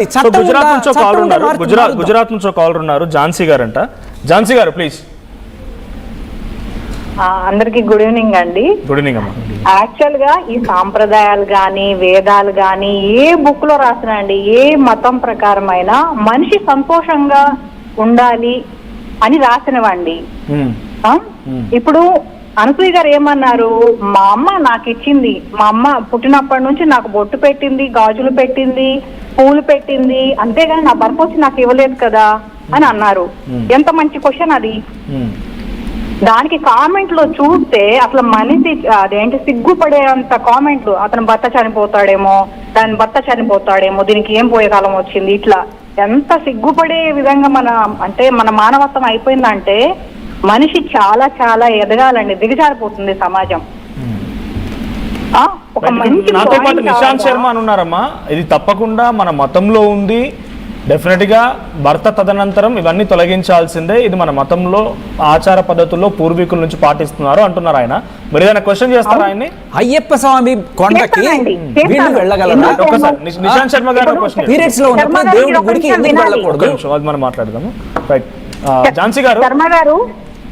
గుజరాత్ నుంచి కాలర్ ఉన్నారు ఝాన్సీ గారు అంట. ఝాన్సీ గారు ప్లీజ్. అందరికి గుడ్ ఈవినింగ్ అండి. గుడ్ ఈవినింగ్ అమ్మా. యాక్చువల్ గా ఈ సాంప్రదాయాలు గాని వేదాలు గాని ఏ బుక్ లో రాసినండి, ఏ మతం ప్రకారమైనా మనిషి సంతోషంగా ఉండాలి అని రాసినవండి. ఇప్పుడు అనసూయ గారు ఏమన్నారు, మా అమ్మ నాకు ఇచ్చింది, మా అమ్మ పుట్టినప్పటి నుంచి నాకు బొట్టు పెట్టింది, గాజులు పెట్టింది, పూలు పెట్టింది, అంతేగాని నా భర్త వచ్చి నాకు ఇవ్వలేదు కదా అని అన్నారు. ఎంత మంచి క్వశ్చన్ అది. దానికి కామెంట్ లో చూస్తే అసలు మనిషి అదేంటి సిగ్గుపడేంత కామెంట్లు, అతను భర్త చనిపోతాడేమో, దాని భర్త చనిపోతాడేమో, దీనికి ఏం పోయే కాలం వచ్చింది, ఇట్లా ఎంత సిగ్గుపడే విధంగా మన మానవత్వం అయిపోయిందంటే మనిషి చాలా చాలా ఎదగాలండి, దిగజారిపోతుంది సమాజం. ఒక మంచి నాతో పాటు నిశాంత్ శర్మ అని ఉన్నారమ్మా. ఇది తప్పకుండా మన మతంలో ఉంది. డెఫినెట్ గా భర్త తదనంతరం ఇవన్నీ తొలగించాల్సిందే, ఇది మన మతంలో ఆచార పద్ధతుల్లో పూర్వీకుల నుంచి పాటిస్తున్నారు అంటున్నారు ఆయన. మరి ఏదైనా క్వశ్చన్ చేస్తారా ఆయన్ని? అయ్యప్ప స్వామి కొండకి వీళ్ళు వెళ్ళగలరా? నిశాంత్ శర్మ గారు క్వశ్చన్. పీరియడ్స్ లో ఉన్నప్పుడు దేవుడి గుడికి ఎందుకు వెళ్ళకూడదు? అది మనం మాట్లాడదాము. రైట్. ఝాన్సీ గారు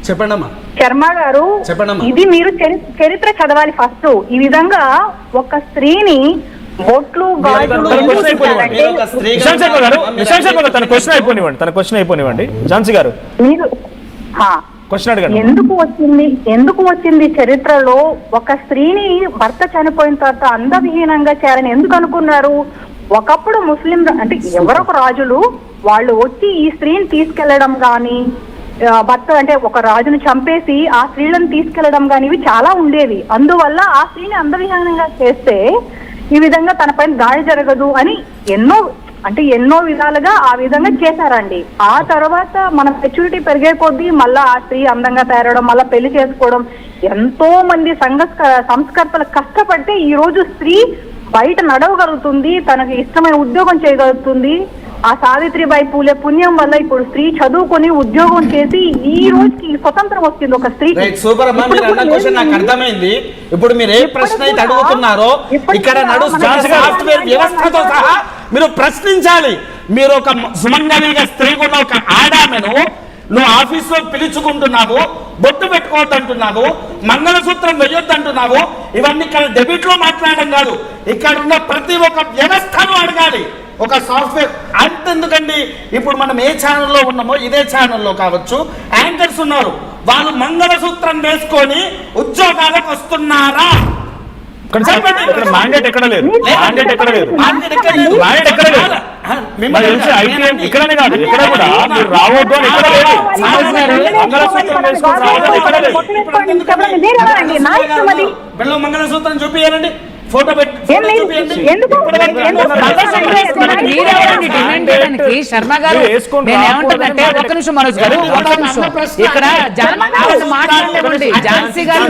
చెప్పండమ్మా. శర్మ గారు, ఇది మీరు చరిత్ర చదవాలి ఫస్ట్. ఈ విధంగా ఒక స్త్రీని బొట్లు గాజులు తన క్వశ్చన్ అయిపోనివ్వండి. ఝాన్సీ గారు మీరు క్వశ్చన్ అడగండి. ఎందుకు వచ్చింది చరిత్రలో ఒక స్త్రీని భర్త చనిపోయిన తర్వాత అందవిహీనంగా చేయాలని ఎందుకు అనుకున్నారు? ఒకప్పుడు ముస్లిం అంటే ఎవరొక రాజులు వాళ్ళు వచ్చి ఈ స్త్రీని తీసుకెళ్లడం గాని, భర్త అంటే ఒక రాజును చంపేసి ఆ స్త్రీలను తీసుకెళ్లడం గాని ఇవి చాలా ఉండేవి. అందువల్ల ఆ స్త్రీని అందవిహీనంగా చేస్తే ఈ విధంగా తన పైన దాడి జరగదు అని ఎన్నో విధాలుగా ఆ విధంగా చేశారండి. ఆ తర్వాత మన మెచ్యూరిటీ పెరిగే కొద్దీ మళ్ళా ఆ స్త్రీ అందంగా తయారవడం, మళ్ళీ పెళ్లి చేసుకోవడం, ఎంతో మంది సంస్కర్తలు కష్టపడితే ఈ రోజు స్త్రీ బయట నడవగలుగుతుంది, తనకి ఇష్టమైన ఉద్యోగం చేయగలుగుతుంది. ఆ సావిత్రిబాయి పూలే పుణ్యం వల్ల ఇప్పుడు స్త్రీ చదువుకొని ఉద్యోగం చేసి ఈ రోజుకి స్వతంత్రం వస్తుంది ఒక స్త్రీ. సూపర్ అమ్మా, మీరు అన్న క్వశ్చన్ నాకు అర్థమైంది. ఇప్పుడు మీరు ఏ ప్రశ్న అయితే అడుగుతున్నారో ఇక్కడ సాఫ్ట్వేర్ వ్యవస్థతో సహా మీరు ప్రశ్నించాలి. మీరు ఒక సుమంగళిగా స్త్రీ కూడా ఒక ఆడామెను నువ్వు ఆఫీస్ లో పిలుచుకుంటున్నావు, బొట్టు పెట్టుకోవద్దు అంటున్నావు, మంగళసూత్రం వెయ్యొద్దు అంటున్నావు. ఇవన్నీ ఇక్కడ డెబిట్ లో మాట్లాడడం కాదు, ఇక్కడ ఉన్న ప్రతి ఒక్క వ్యవస్థను అడగాలి. ఒక సాఫ్ట్వేర్ అంతెందుకండి, ఇప్పుడు మనం ఏ ఛానల్లో ఉన్నామో ఇదే ఛానల్లో కావచ్చు యాంకర్స్ ఉన్నారు, వాళ్ళు మంగళసూత్రం వేసుకొని ఉద్యోగాలకు వస్తున్నారా? మ్యాండేట్ ఎక్కడ లేదు. ఇక్కడనే కాదు, ఇక్కడ కూడా మీరు రావద్దు అని ఎక్కడ లేదు. మంగళసూత్రం చూపించాలండి, ఫోటో పెట్టి శర్మ గారు నేనేమంటానంటే ఒక్క నిమిషం మనోజ్ గారు, ఒక్క నిమిషం ఇక్కడ మాట్లాడలేదండి. ఝాన్సీ గారు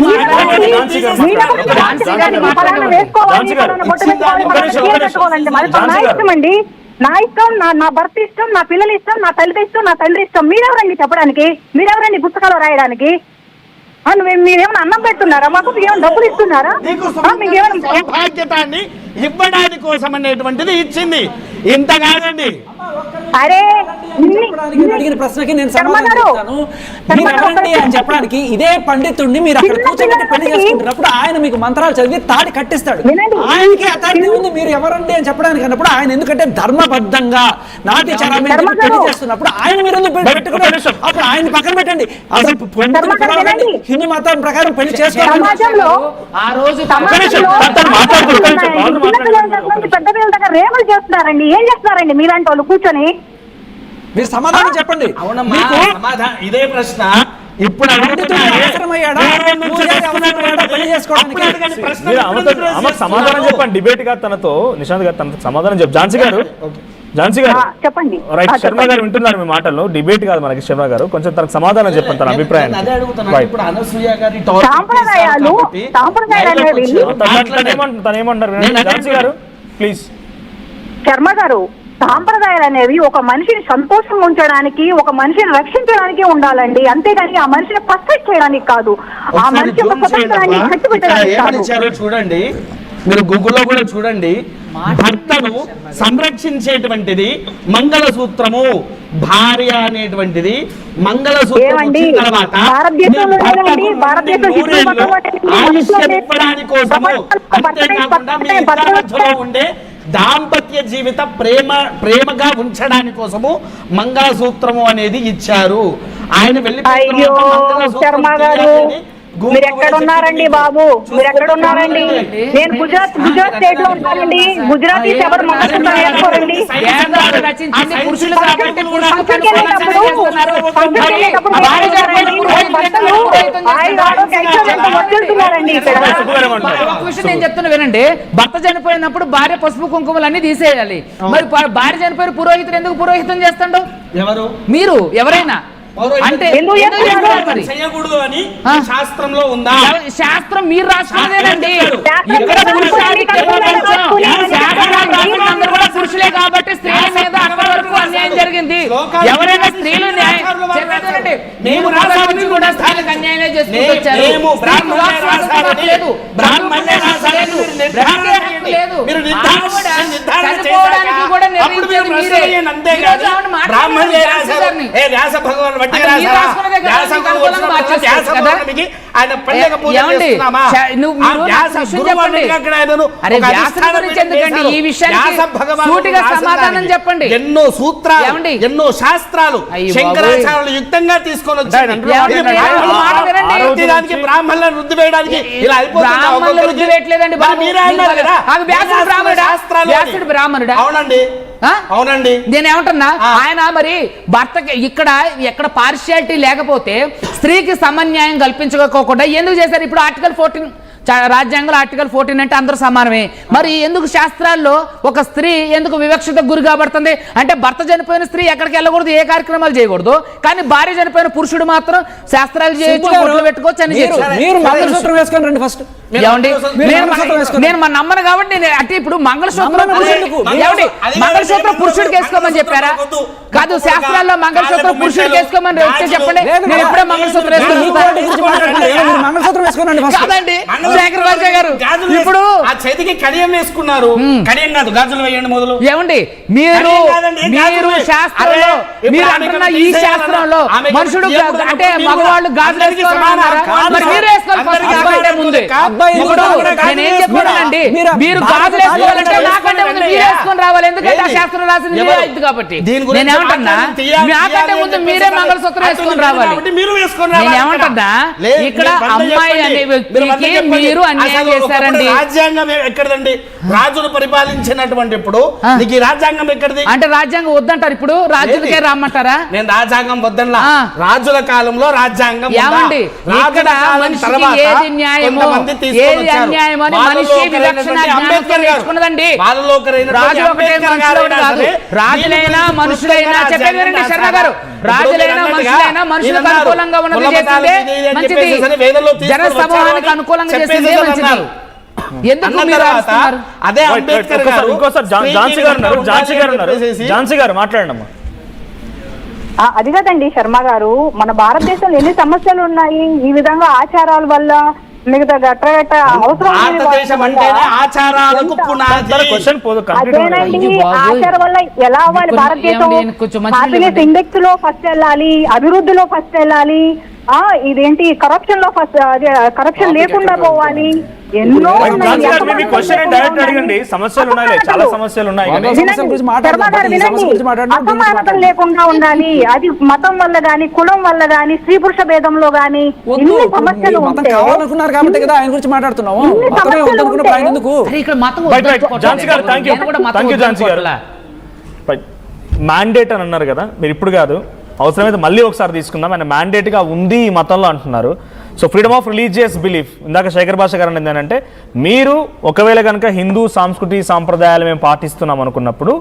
నా ఇష్టం, నా భర్త ఇష్టం, నా పిల్లల ఇష్టం, నా తల్లి ఇష్టం, నా తండ్రి ఇష్టం. మీరెవరండి చెప్పడానికి? మీరెవరండి పుస్తకాలు రాయడానికి? మీరేమైనా అన్నం పెడుతున్నారా? మాకు ఏమైనా డబ్బులు ఇస్తున్నారా? బాధ్యతాన్ని ఇవ్వడానికి కోసం అనేటువంటిది ఇచ్చింది, ఇంత కాదండి. అరే అడిగిన ప్రశ్నకి నేను సమాధానం అని చెప్పడానికి ఇదే పండితుడిని మీరు అక్కడ కూర్చోబెట్టి పెళ్లి చేసుకుంటున్నప్పుడు ఆయన మీకు మంత్రాలు చదివి తాడి కట్టిస్తాడు. ఆయనకి అథారిటీ ఉంది మీరు ఎవరండి అని చెప్పడానికి అన్నప్పుడు ఆయన ఎందుకంటే ధర్మబద్ధంగా నాటి చరాన్ని పెళ్లి చేస్తున్నప్పుడు ఆయన మీరు పెట్టుకున్నారు. అప్పుడు ఆయన పక్కన పెట్టండి. అసలు హిందూ మతం ప్రకారం పెళ్లి చేసుకోవాలి. ఆ రోజు పెద్ద పిల్లల దగ్గర రేపులు చేస్తున్నారండి. ఏం చేస్తున్నారండి మీలాంటి వాళ్ళు కూర్చొని? మీరు సమాధానం చెప్పండి. ఇదే ప్రశ్న ఇప్పుడు సమాధానం చెప్పండి. డిబేట్ గా తనతో నిశాంత్ గారు తనతో సమాధానం చెప్పు. ఝాన్సీ గారు చెప్పండి. రైట్. శర్మ గారు వింటున్నారు మీ మాటల్లో. డిబేట్ కాదు మనకి. శర్మ గారు కొంచెం తనకు సమాధానం చెప్పండి, తన అభిప్రాయం. తనేమంటారు ఝాన్సీ గారు ప్లీజ్. శర్మ గారు, సాంప్రదాయాలు అనేవి ఒక మనిషిని సంతోషంగా ఉంచడానికి, ఒక మనిషిని రక్షించడానికి ఉండాలండి, అంతేగాని ఆ మనిషిని పర్ఫెక్ట్ చేయడానికి కాదు, ఆ మనిషి యొక్క స్వతంత్రాన్ని కట్టిపెట్టడానికి కాదు. చూడండి, మీరు గూగుల్లో కూడా చూడండి, భర్తను సంరక్షించేటువంటిది మంగళసూత్రము, భార్య అనేటువంటిది మంగళసూత్రం ఏమండి? వచ్చిన తర్వాత భారతదేశంలో మీ భర్తకు లేదండి, భారతదేశం నూరేళ్ళు హిందూ మతం అనేది ఆయుష్యం ఇవ్వడానికి కోసము, అంతేకాకుండా మీ ఇద్దరి మధ్యలో ఉండే దాంపత్య జీవిత ప్రేమగా ఉంచడానికి కోసము మంగళసూత్రము అనేది ఇచ్చారు. ఆయన అయ్యో శర్మ గారు, మీరు ఎక్కడ ఉన్నారండి బాబు? మీరు ఎక్కడ ఉన్నారండి? నేను గుజరాత్ స్టేట్ లో ఉంటానండి. గుజరాతీస్ ఎవరు మంగళసూత్రం వేసుకోరండి. వేదాలు రచించింది పురుషులు కాబట్టి పురుషులు ఫంక్షన్కి వెళ్ళినప్పుడు వదులుతున్నారండి ఇక్కడ. ఒక విషయం నేను చెప్తున్నా వినండి. భర్త చనిపోయినప్పుడు భార్య పసుపు కుంకుమలు అన్ని తీసేయాలి. మరి భార్య చనిపోయిన పురోహితుడు ఎందుకు పురోహితం చేస్తాడు? ఎవరు? మీరు ఎవరైనా అంటే చేయకూడదు అని శాస్త్రంలో ఉందా? శాస్త్రం మీరు రాసుకునేదేనండి. ఇక్కడ అందరూ కూడా పురుషులే కాబట్టి స్త్రీల మీద అక్కడి వరకు అన్యాయం జరిగింది. ఎవరైనా స్త్రీలు కూడా స్త్రీలకు అన్యాయం చేసుకుంటూ వచ్చారు. చనిపోవడానికి కూడా నిర్ణయించేది మీరే. ఎన్నో సూత్రాలు, ఎన్నో శాస్త్రాలు శంకరాచార్యులు యుక్తంగా తీసుకొని వచ్చారు. బ్రాహ్మణులను రుద్దు వేయడానికి ఇలా బ్రాహ్మణుడా? అవునండి, అవునండి. నేనేమంటున్నా, ఆయన మరి భర్తకి ఎక్కడ పార్షియాలిటీ లేకపోతే స్త్రీకి సమన్యాయం కల్పించుకోకుండా ఎందుకు చేశారు? ఇప్పుడు ఆర్టికల్ 14 రాజ్యాంగంలో ఆర్టికల్ 14 అంటే అందరూ సమానమే. మరి ఎందుకు శాస్త్రాల్లో ఒక స్త్రీ ఎందుకు వివక్షతకు గురి కాబడుతుంది? అంటే భర్త చనిపోయిన స్త్రీ ఎక్కడికి వెళ్ళకూడదు, ఏ కార్యక్రమాలు చేయకూడదు. కానీ భార్య చనిపోయిన పురుషుడు మాత్రం శాస్త్రాలు చేయొచ్చు, బొట్లు పెట్టుకోవచ్చు అని చేయొచ్చు. ఫస్ట్ నేను మా నమ్మను కాబట్టి అంటే ఇప్పుడు మంగళసూత్రం పురుషుడికి వేసుకోమని చెప్పారా? కాదు, శాస్త్రాల్లో మంగళసూత్రం పురుషుడికి వేసుకోమని చెప్పండి. నేను ఎప్పుడే మంగళసూత్రం వేసుకోండి. శేఖర్ భాష గారు ఇప్పుడు ఆ చేతికి కడియం వేసుకున్నారు. కడియం కాదు, గాజులు వేయండి మొదలు. ఏమండి మీరు శాస్త్రంలో మీరు అంటున్న ఈ శాస్త్రంలో మనుషుడు అంటే మగవాళ్ళు గాజులు వేసుకోవాలన్నారా? మరి మీరు వేసుకోవాలి ముందే. ఇప్పుడు నేనేం చెప్తున్నానండి, మీరు గాజులు వేసుకోవాలంటే నాకంటే ముందు మీరు వేసుకొని రావాలి. ఎందుకంటే ఆ శాస్త్రం రాసింది మీరే అయింది కాబట్టి. నేనేమంటున్నా, నాకంటే ముందు మీరే మంగళసూత్రం వేసుకొని రావాలి. నేనేమంటున్నా, ఇక్కడ అమ్మాయి అనే వ్యక్తికి మీరు అన్యాయం చేశారండి. రాజ్యాంగం ఎక్కడదండి? రాజులు పరిపాలించినటువంటి ఇప్పుడు నీకు ఈ రాజ్యాంగం ఎక్కడిది? అంటే రాజ్యాంగం వద్దంటారు, ఇప్పుడు రాజులకే రమ్మంటారా? నేను రాజ్యాంగం వద్దన్నా. రాజుల కాలంలో రాజ్యాంగం ఏమండి, ఇక్కడ మనిషికి ఏది న్యాయమో ఏది అన్యాయమో అని మనిషి విలక్షణ నేర్చుకున్నదండి. రాజు ఒకటే మనుషులు కాదు, రాజులైనా మనుషులైనా చెప్పేది శర్మ గారు. రాజులైనా మనుషులైనా మనుషులకు అనుకూలంగా ఉన్నది చేసిందే మంచిది, జన సమూహానికి అనుకూలంగా చేసిందే మంచిది. ఎందుకు మీరు అదే అంబేద్కర్ గారు. ఇంకోసారి ఝాన్సీ గారు మాట్లాడండి. అది కదండి శర్మ గారు, మన భారతదేశంలో ఎన్ని సమస్యలు ఉన్నాయి ఈ విధంగా ఆచారాల వల్ల. మిగతా గట్ట అవసరం అదేనండి. ఆచారం వల్ల ఎలా అవ్వాలి భారతదేశం? హ్యాపీనెస్ ఇండెక్స్ లో ఫస్ట్ వెళ్ళాలి, అభివృద్ధిలో ఫస్ట్ వెళ్ళాలి. ఇదేంటి కరప్షన్ లో ఫస్ట్, కరప్షన్ లేకుండా పోవాలి. ఎన్నో సమస్యలు ఉన్నాయి, చాలా సమస్యలు ఉన్నాయి. అసమానత లేకుండా ఉండాలి. అది మతం వల్ల గాని, కులం వల్ల గాని, స్త్రీ పురుష భేదంలో గాని ఇన్ని సమస్యలు ఉంటాయి. మ్యాండేట్ అని అన్నారు కదా మీరు, ఇప్పుడు కాదు అవసరమైతే మళ్ళీ ఒకసారి తీసుకుందాం. ఆయన మ్యాండేట్గా ఉంది ఈ మతంలో అంటున్నారు. So freedom of religious belief, ఇందాక శేఖర్ భాష గారు అనేది ఏంటంటే, మీరు ఒకవేళ కనుక హిందూ సంస్కృతి సాంప్రదాయాలు మేము పాటిస్తున్నాం అనుకున్నప్పుడు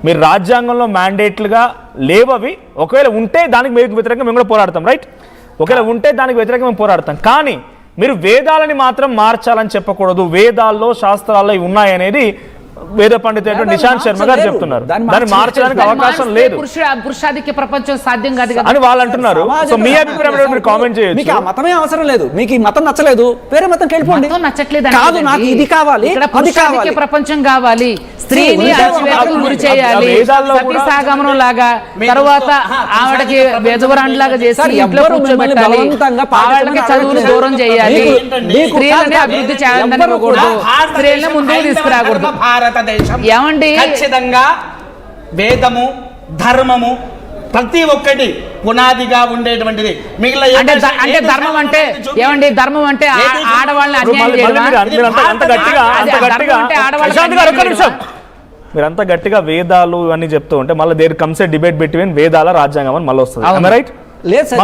మీరు రాజ్యాంగంలో మ్యాండేట్లుగా లేవవి. ఒకవేళ ఉంటే దానికి వ్యతిరేకంగా మేము కూడా పోరాడతాం, రైట్? ఒకవేళ ఉంటే దానికి వ్యతిరేకంగా మేము పోరాడతాం. కానీ మీరు వేదాలని మాత్రం మార్చాలని చెప్పకూడదు. వేదాల్లో శాస్త్రాల్లో ఇవి ఉన్నాయనేది వేద పండితుడు నిశాంత్ శర్మ గారు చెప్తున్నారు. దాన్ని మార్చడానికి అవకాశం లేదు, పురుషాధిక్య ప్రపంచం సాధ్యం కాదు కదా అని వాళ్ళు అంటున్నారు. సో మీ అభిప్రాయం మీరు కామెంట్ చేయొచ్చు. మీకు ఆ మతమే అవసరం లేదు, మీకు ఈ మతం నచ్చలేదు, వేరే మతం వెళ్ళిపోండి. నచ్చట్లేదు కాదు, నాకు ఇది కావాలి, ఇక్కడ అది కావాలి. పురుషాధిక్య ప్రపంచం కావాలి, స్త్రీని అణచివేతకు గురి చేయాలి, సతీసాగమనం లాగా, తర్వాత ఆవిడకి వెజవరాండ్లాగా చేసి ఇంట్లో కూర్చోబెట్టాలి, ఆవిడకి చదువులు దూరం చేయాలి, స్త్రీలని అభివృద్ధి చేయాలనుకోకూడదు, స్త్రీలను ముందుకు తీసుకురాకూడదు. భారతదేశం ఏమండి ఖచ్చితంగా వేదము ధర్మము ప్రతి ఒక్కటి పునాదిగా ఉండేటువంటిది. మిగిలిన అంటే ధర్మం అంటే ఏమండి, ధర్మం అంటే ఆడవాళ్ళని అన్యాయం చేయడమా? మీరంతా గట్టిగా వేదాలు ఇవన్నీ చెప్తూ ఉంటే మళ్ళీ there comes a debate between వేదాల రాజ్యాంగం అని మళ్ళీ వస్తుంది, రైట్? లేదు సార్,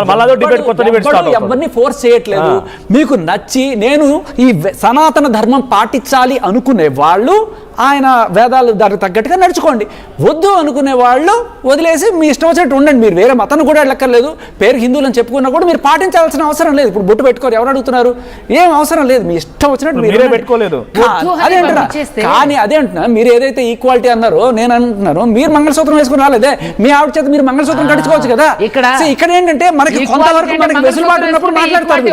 ఎవరిని ఫోర్స్ చేయట్లేదు. మీకు నచ్చి నేను ఈ సనాతన ధర్మం పాటించాలి అనుకునే వాళ్ళు ఆయన వేదాలు దానికి తగ్గట్టుగా నడుచుకోండి, వద్దు అనుకునే వాళ్ళు వదిలేసి మీ ఇష్టం వచ్చినట్టు ఉండండి. మీరు వేరే మతాన్ని కూడా వెళ్ళక్కర్లేదు, పేరు హిందువులు అని చెప్పుకున్నా కూడా మీరు పాటించాల్సిన అవసరం లేదు. ఇప్పుడు బొట్టు పెట్టుకోరు, ఎవరు అడుగుతున్నారు? ఏం అవసరం లేదు, మీ ఇష్టం వచ్చినట్టు మీరే పెట్టుకోలేదు. అదే అంటున్నా, కానీ అదే అంటున్నా, మీరు ఏదైతే ఈక్వాలిటీ అన్నారో నేను అంటున్నాను, మీరు మంగళసూత్రం వేసుకుని రాలేదే, మీ ఆవిడ చేత మీరు మంగళసూత్రం కట్టుకోవచ్చు కదా. ఇక్కడ ఏంటంటే మనకి కొంతవరకు మనకి వెసులుబాటు ఉన్నప్పుడు మాట్లాడతారు.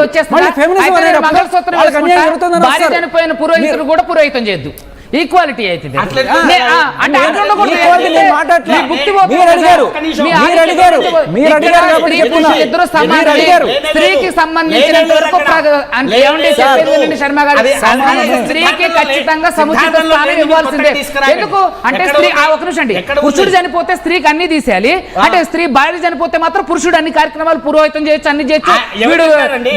చనిపోయిన పురోహితులు కూడా పురోహితం చేయద్దు, ఈక్వాలిటీ అవుతుంది. స్త్రీకి సంబంధించినంత వరకు శర్మ గారు స్త్రీకి ఖచ్చితంగా సముచిత స్థానం ఇవ్వాల్సిందే. ఎందుకు అంటే స్త్రీ ఒక నిమిషం అండి, పురుషుడు చనిపోతే స్త్రీకి అన్ని తీసేయాలి అంటే స్త్రీ భార్య చనిపోతే మాత్రం పురుషుడు అన్ని కార్యక్రమాలు పురోహితం చేయొచ్చు, అన్ని చేయొచ్చు, వీడు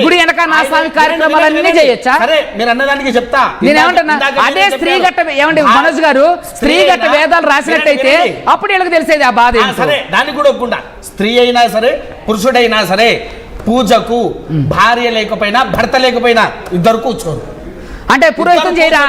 గుడి వెనక నా స్వామి కార్యక్రమాలు అన్ని చేయొచ్చా? మీరు అన్నదానికి చెప్తా, నేనేమంటున్నా, అదే స్త్రీ గట్ట ఏమండి మనోజ్ గారు, స్త్రీ గట్ట వేదాలు రాసినట్టయితే అప్పుడు వీళ్ళకి తెలిసేది ఆ బాధ. సరే, దానికి కూడా ఒప్పుకుంటా, స్త్రీ అయినా సరే పురుషుడైనా సరే పూజకు భార్య లేకపోయినా భర్త లేకపోయినా ఇద్దరు కూర్చోరు అంటే పురోహితం చేయరా?